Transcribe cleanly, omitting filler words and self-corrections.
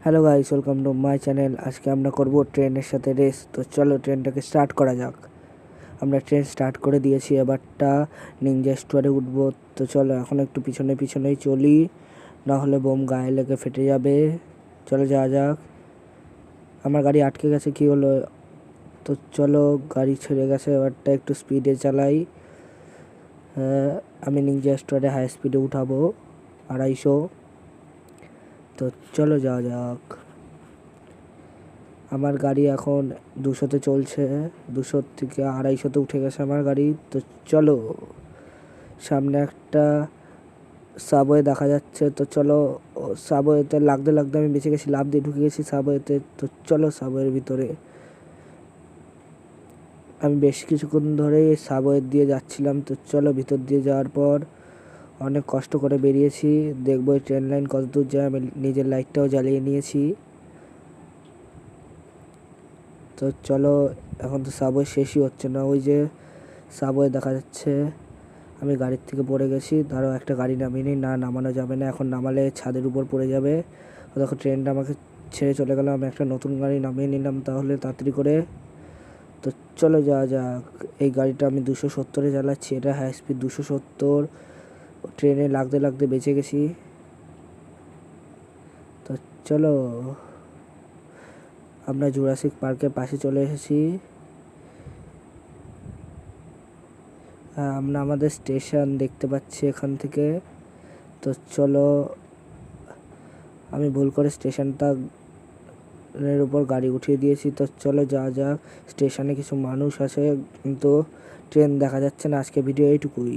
Hello guys, welcome to my channel. আজকে আমরা করব ট্রেনের সাথে রেস। তো চলো ট্রেনটাকে স্টার্ট করা যাক। আমরা ট্রেন স্টার্ট করে দিয়েছি, এবারটা নিনজা স্টোয়ারে উঠবো। তো চলো এখন একটু পিছনেই চলি, না হলে বোম গায়ে লেগে ফেটে যাবে। চলো যাওয়া যাক। আমার গাড়ি আটকে গেছে, কি হলো? তো চলো, গাড়ি ছেড়ে গেছে, এবারটা একটু স্পিডে চালাই। আমি নিনজা স্টোয়ারে হাই স্পিডে উঠাবো 250। তো চলো যাওয়া যাক। আমার গাড়ি এখন 200-তে চলছে, 200 থেকে 250-তে উঠে গেছে আমার গাড়ি। তো চলো, সামনে একটা সাবওয়ে দেখা যাচ্ছে। তো চলো, সাবওয়েতে লাগতে আমি বেঁচে গেছি, লাফ দিয়ে ঢুকে গেছি সাবওয়েতে। তো চলো সাবওয়ের ভিতরে। আমি বেশ কিছুক্ষণ ধরে সাবওয়ে দিয়ে যাচ্ছিলাম। তো চলো, ভিতর দিয়ে যাওয়ার পর অনেক কষ্ট করে বেরিয়েছি। দেখবো ট্রেন লাইন কত দূর যায়। আমি নিজের লাইটটাও জ্বালিয়ে নিয়েছি। তো চলো, এখন তো সাবওয়ে শেষই হচ্ছে না। ওই যে সাবওয়ে দেখা যাচ্ছে। আমি গাড়ির থেকে পড়ে গেছি। ধরো একটা গাড়ি নামিয়ে নিই। না, নামানো যাবে না, এখন নামালে ছাদের উপর পড়ে যাবে। দেখো ট্রেনটা আমাকে ছেড়ে চলে গেল। আমি একটা নতুন গাড়ি নামিয়ে নিলাম তাহলে তাড়াতাড়ি করে। তো চলো যাওয়া যাক। এই গাড়িটা আমি 270-এ চালাচ্ছি, এটা হাই স্পিড 270। ট্রেনে লাগতে বেঁচে গেছি। তো চলো, আমরা জুরাসিক পার্কের পাশে চলে এসেছি। আমরা আমাদের স্টেশন দেখতে পাচ্ছি এখান থেকে। তো চলো, আমি ভুল করে স্টেশনের উপর গাড়ি উঠিয়ে দিয়েছি। তো চলো যাওয়া যাক। স্টেশনে কিছু মানুষ আছে, কিন্তু ট্রেন দেখা যাচ্ছে না। আজকে ভিডিও এইটুকুই।